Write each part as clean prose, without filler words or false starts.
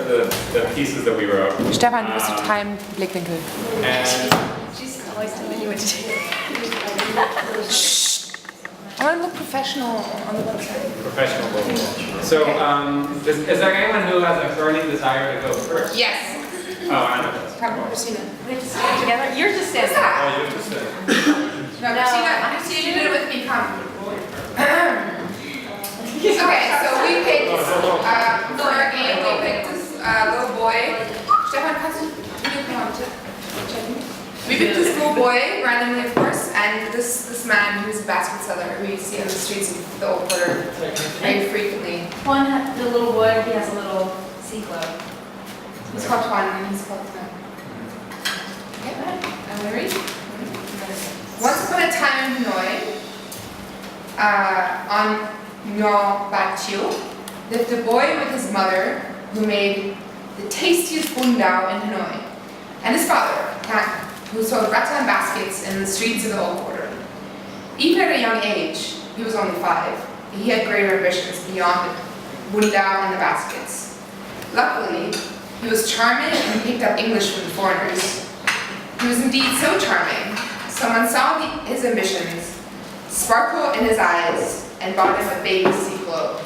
the pieces that we wrote. Stefan, du bist total im Blickwinkel. And She's always telling you what to do. I want to look professional on the website. professional logo. So, is there anyone who has a burning desire to go first? Yes. Oh, I know this. Come on, Christina. We have to stand together. You're just standing. Oh, you just said. No, Christina, you did it with me. Come. Okay, so we picked for our game. We picked this little boy. Stefan, kannst du come on to? We picked this little boy randomly, of course, and this man who's a basket seller who you see on the streets of the old quarter very frequently. The little boy, he has a little sea club. He's called Juan and he's called Juan. Okay, I'm gonna read. Once upon a time in Hanoi, on Nho Bacio, lived a boy with his mother who made the tastiest bún đào in Hanoi, and his father, Tan, who sold rattan baskets in the streets of the old quarter. Even at a young age, he was only 5, he had greater ambitions beyond the bún đào and the baskets. Luckily, he was charming and picked up English from the foreigners. He was indeed so charming, someone saw his ambitions sparkle in his eyes and bought him a baby sea globe.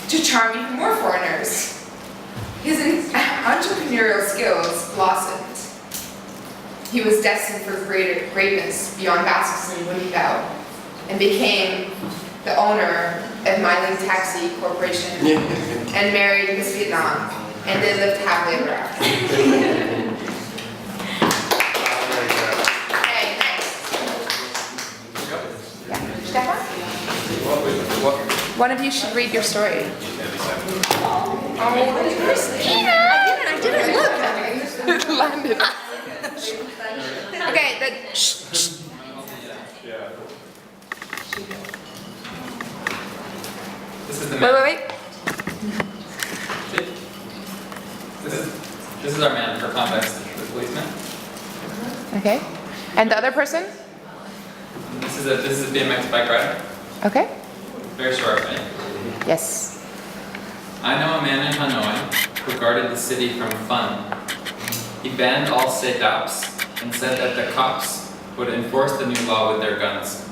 To charm even more foreigners, his entrepreneurial skills blossomed. He was destined for greatness beyond baskets and Winnie Bao, and became the owner of Myling Taxi Corporation and married Miss Vietnam, and they lived happily ever after. Okay, next. Yeah. Stefan? One of you should read your story. I didn't look. Landed. Okay, the This is the Wait. This is our man for context, the policeman. Okay. And the other person? This is a BMX bike rider. Okay. Very short, right? Yes. I know a man in Hanoi who guarded the city from fun. He banned all sit-ups and said that the cops would enforce the new law with their guns.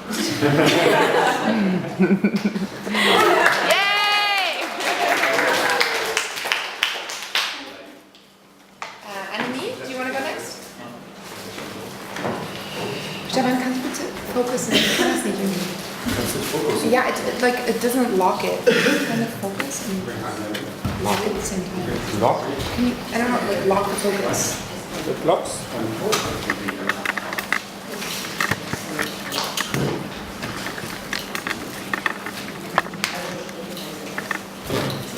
Yay! Annemie, do you want to go next? Stefan, kannst du bitte fokussen? Ich kann das nicht irgendwie. Yeah, it doesn't lock it. Kind of focus and lock at the same time. Lock? Can you, I don't know, like lock the focus. It locks.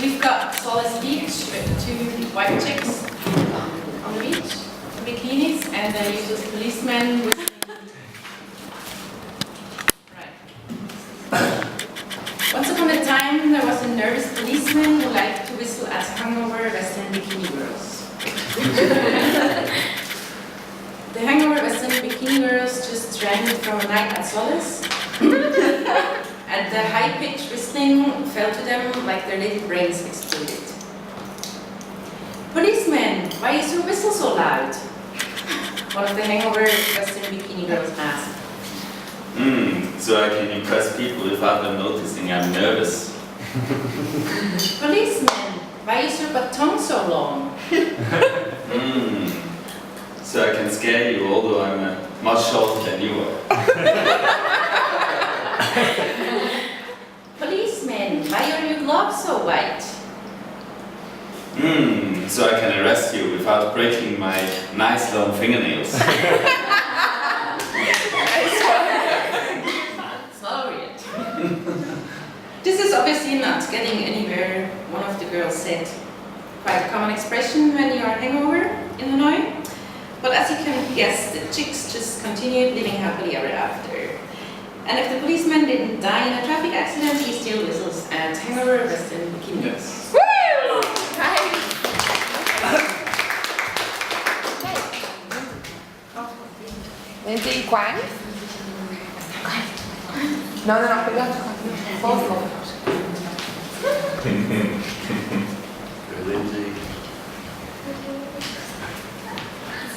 We've got Solace Beach with 2 white chicks on the beach, bikinis, and then you just policemen with. Right. Once upon a time, there was a nervous policeman who liked to whistle at hungover Western bikini girls. The hangover Western bikini girls just stranded from a night at Solace. And the high-pitched whistling fell to them like their little brains exploded. Policeman, why is your whistle so loud? One of the hangover Western bikini girls asked. So I can impress people without them noticing I'm nervous. Policeman, why is your baton so long? So I can scare you, although I'm much shorter than you are. Policeman, why are your gloves so white? So I can arrest you without breaking my nice long fingernails. Sorry. This is obviously not getting anywhere, one of the girls said. Quite a common expression when you are hangover in Hanoi. But as you can guess, the chicks just continued living happily ever after. And if the policeman didn't die in a traffic accident, he still whistles at hangover Western bikinis. Woo! Nice. Lindsay Quang? No, pegando.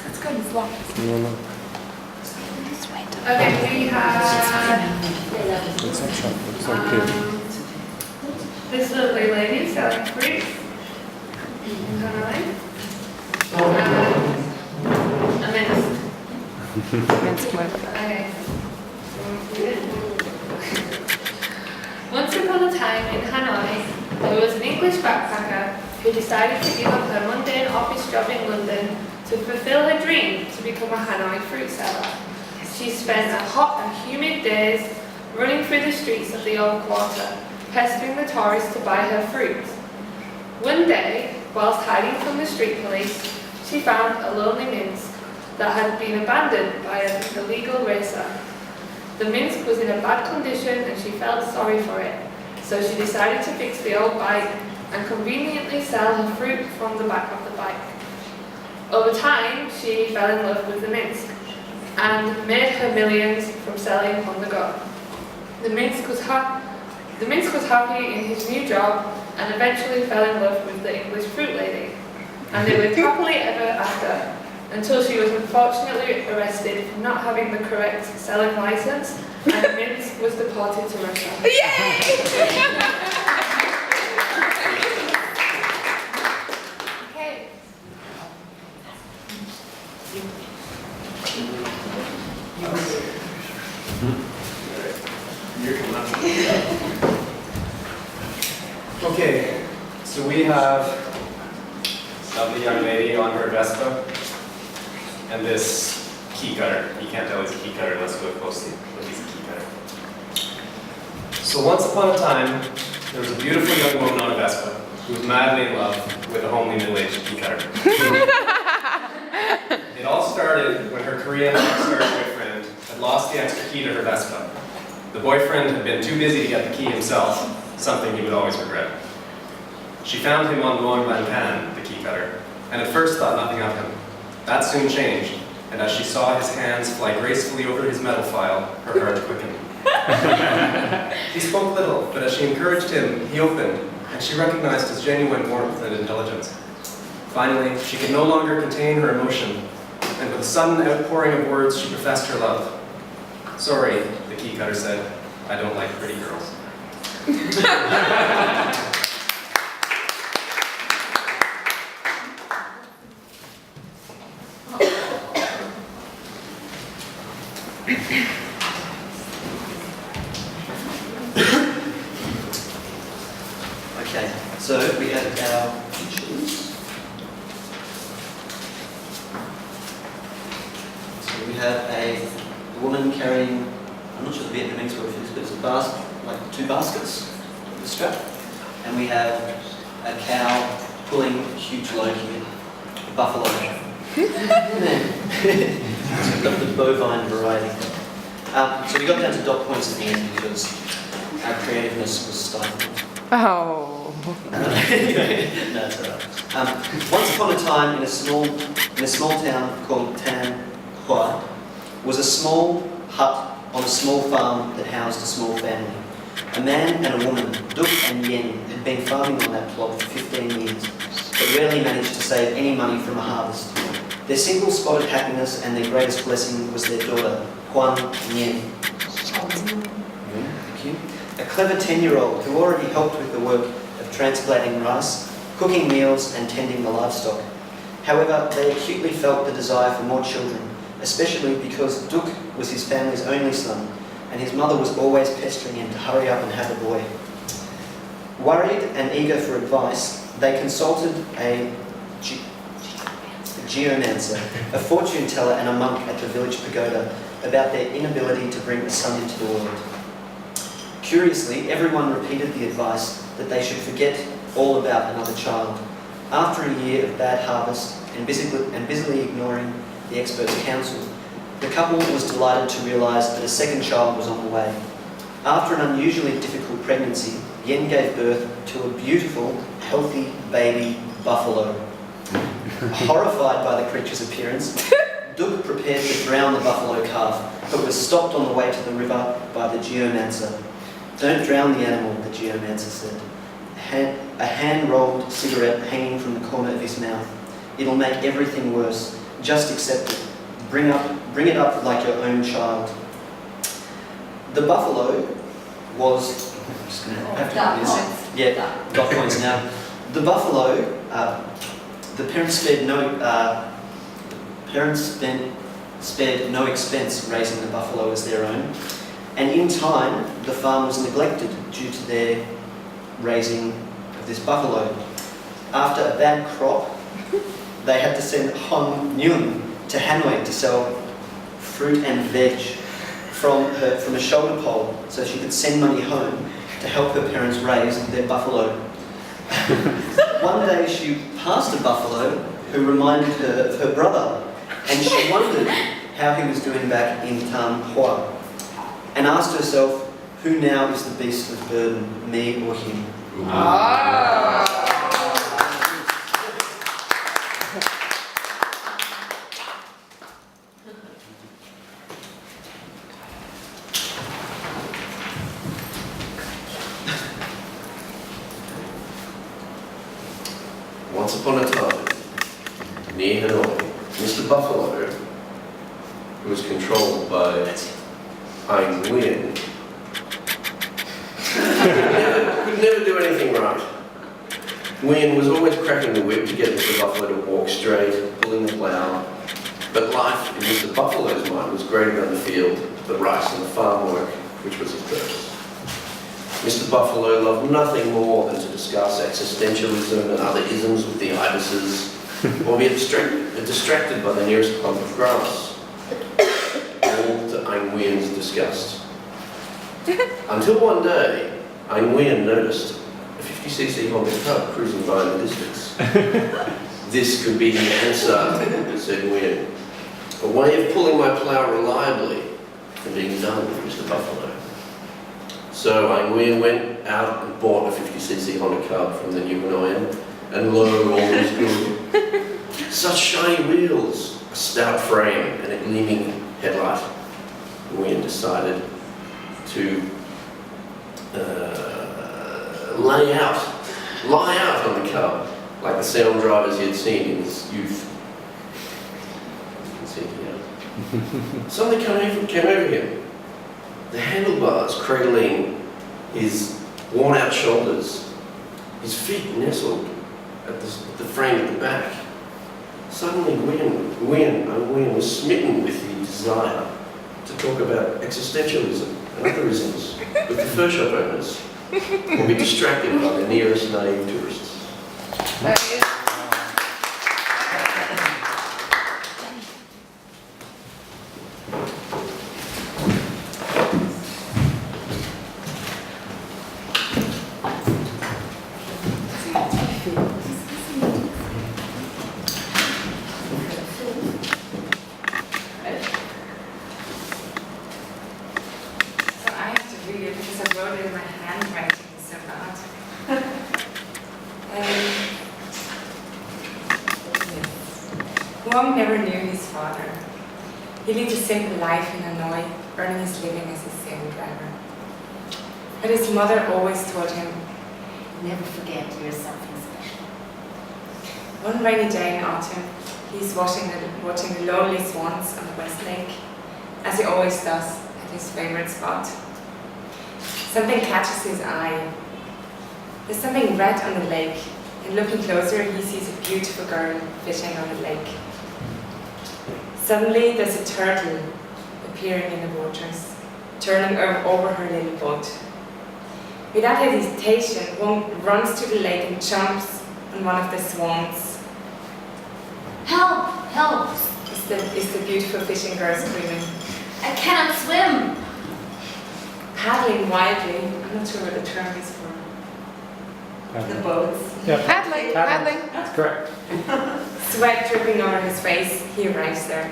It's good, it's locked. Okay, we have this lovely lady selling fruit in Hanoi. A mince. Minced with. Okay. Once upon a time in Hanoi, there was an English backpacker who decided to give up her mundane office job in London to fulfill her dream to become a Hanoi fruit seller. She spent a hot and humid days running through the streets of the old quarter, pestering the tourists to buy her fruit. One day, whilst hiding from the street police, she found a lonely minsk that had been abandoned by an illegal racer. The minsk was in a bad condition and she felt sorry for it, so she decided to fix the old bike and conveniently sell her fruit from the back of the bike. Over time, she fell in love with the minsk and made her millions from selling on the go. The minsk was happy in his new job and eventually fell in love with the English fruit lady. And they lived happily ever after, until she was unfortunately arrested for not having the correct selling license, and the minsk was deported to Russia. Okay. Okay, so we have a lovely young lady on her Vespa and this key cutter. You can't tell he's a key cutter unless you look closely, but he's a key cutter. So once upon a time, there was a beautiful young woman on a Vespa who was madly in love with a homely middle-aged key cutter. It all started when her Korean rockstar boyfriend had lost the extra key to her Vespa. The boyfriend had been too busy to get the key himself, something he would always regret. She found him on Luang Lan Pan, the key cutter, and at first thought nothing of him. That soon changed, and as she saw his hands fly gracefully over his metal file, her heart quickened. He spoke little, but as she encouraged him, he opened, and she recognized his genuine warmth and intelligence. Finally, she could no longer contain her emotion, and with a sudden outpouring of words, she professed her love. "Sorry," the key cutter said, "I don't like pretty girls." Okay, so we have our pictures. So we have a woman carrying, I'm not sure the Vietnamese word for this, but it's a basket, like 2 baskets with a strap. And we have a cow pulling a huge load here, a buffalo. So we've got the bovine variety. So we got down to dot points at the end because our creativeness was stifled. Oh. No, it's all right. Once upon a time, in a small town called Tan Hoa, was a small hut on a small farm that housed a small family. A man and a woman, Duk and Yen, had been farming on that plot for 15 years, but rarely managed to save any money from a harvest. Their single-spotted happiness and their greatest blessing was their daughter, Huan Yen. Thank you. A clever 10-year-old who already helped with the work of transplanting rice, cooking meals and tending the livestock. However, they acutely felt the desire for more children, especially because Duk was his family's only son, and his mother was always pestering him to hurry up and have a boy. Worried and eager for advice, they consulted a geomancer, a fortune teller and a monk at the village pagoda about their inability to bring a son into the world. Curiously, everyone repeated the advice that they should forget all about another child. After a year of bad harvest and busily ignoring the experts' counsel, the couple was delighted to realise that a second child was on the way. After an unusually difficult pregnancy, Yen gave birth to a beautiful, healthy baby buffalo. Horrified by the creature's appearance, Duk prepared to drown the buffalo calf, but was stopped on the way to the river by the geomancer. Don't drown the animal, the geomancer said. A hand-rolled cigarette hanging from the corner of his mouth. It'll make everything worse. Just accept it. Bring it up like your own child. The buffalo was... I'm just going to have to do this. Yeah, got points now. The buffalo, the parents spared no expense raising the buffalo as their own, and in time the farm was neglected due to their raising of this buffalo. After a bad crop, they had to send Hon Nguyen to Hanoi to sell fruit and veg from a shoulder pole so she could send money home to help her parents raise their buffalo. One day she passed a buffalo who reminded her of her brother, and she wondered how he was doing back in Tam Hoa, and asked herself, who now is the beast of burden, me or him? Once upon a time, near Hanoi, Mr. Buffalo, who was controlled by Ein Nguyen, could never do anything right. Nguyen was always cracking the whip to get Mr. Buffalo to walk straight, pulling the plough. But life in Mr. Buffalo's mind was greater than the field, the rice and the farm work, which was his purpose. Mr. Buffalo loved nothing more than to discuss existentialism and other isms with the ibises, or be distracted by the nearest clump of grass, all to Ein Nguyen's disgust. Until one day, Ein Nguyen noticed a 50cc Honda Cub cruising by in the distance. This could be the answer, said Nguyen. A way of pulling my plough reliably and being done with Mr. Buffalo. So Ein Nguyen went out and bought a 50cc Honda Cub from the new Hanoian, and lo, all was good. Such shiny wheels, a stout frame, and a gleaming headlight. Nguyen decided to lie out on the Cub, like the sound drivers he had seen in his youth. You can see here. Something came over him. The handlebars cradling his worn-out shoulders, his feet nestled at the frame at the back. Suddenly, Nguyen was smitten with the desire to talk about existentialism and other isms with the fur shop owners, or be distracted by the nearest naive tourists. Wong never knew his father. He lived a simple life in Hanoi, earning his living as a sailor driver. But his mother always told him, never forget you're something special. One rainy day in autumn, he's watching the lonely swans on the West Lake, as he always does at his favorite spot. Something catches his eye. There's something red on the lake, and looking closer, he sees a beautiful girl fishing on the lake. Suddenly, there's a turtle appearing in the waters, turning over her little boat. Without hesitation, Wong runs to the lake and jumps on one of the swans. Help! Help! Is the beautiful fishing girl screaming. I cannot swim! Paddling wildly, I'm not sure what the term is for the boats. Yeah. Paddling. That's correct. Sweat dripping over his face, he arrives there.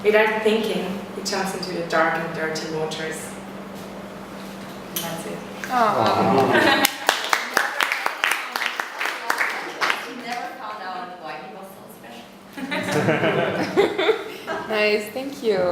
Without thinking, he jumps into the dark and dirty waters. And that's it. Aww. He never found out why he was so special. Nice, thank you.